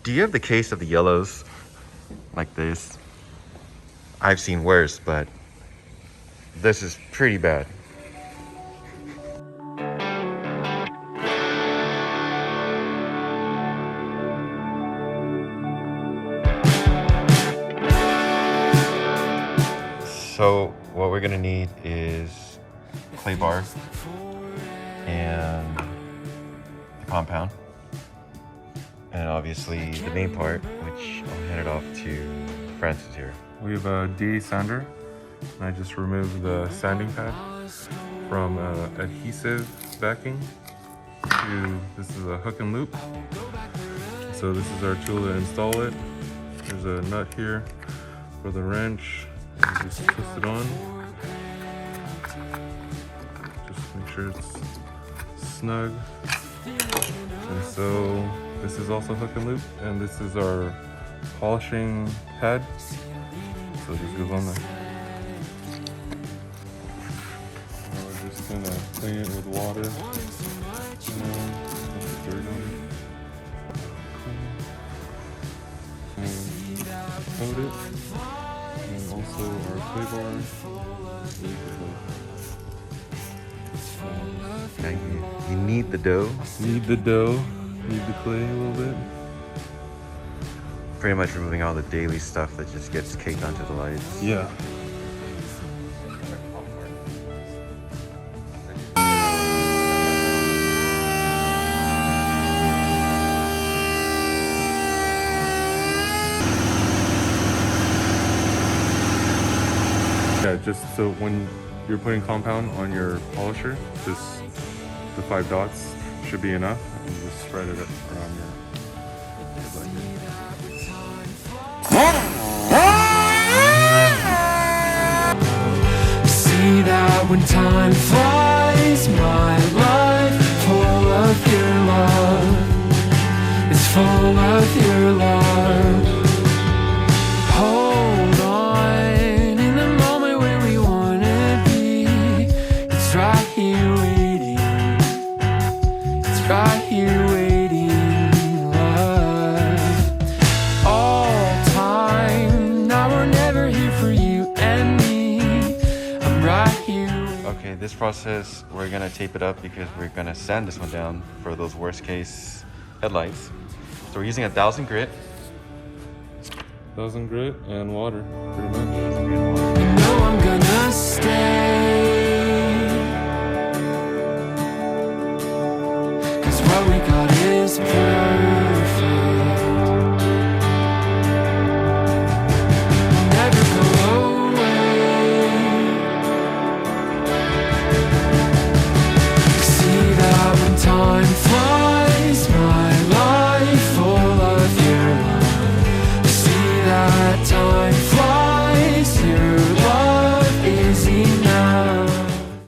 Do you have the case of the yellows like this? I've seen worse, but this is pretty bad. So what we're gonna need is clay bar and the compound, and obviously the main part, which I'll hand it off to Francis here. We have a DA sander, and I just removed the sanding pad from adhesive backing to, this is a hook and loop. So this is our tool to install it. There's a nut here for the wrench. You just twist it on. Just make sure it's snug. And so this is also hook and loop, and this is our polishing pad. So it just goes on there. We're just gonna clean it with water. Put the dirt on it. And coat it. And also our clay bar. Now you need the dough. Need the dough. Need the clay a little bit. Pretty much removing all the daily stuff that just gets caked onto the lights. Yeah. Yeah, just so when you're putting compound on your polisher, just the 5 dots should be enough, and just spread it around your See that when time flies, my life full of your love, it's full of your love. Hold on, in the moment where we wanna be, it's right here waiting, it's right here waiting, love. All time, now or never here for you and me, I'm right here. Okay, this process, we're gonna tape it up because we're gonna sand this one down for those worst case headlights. So we're using 1000 grit. 1000 grit and water, pretty much. You know I'm gonna stay.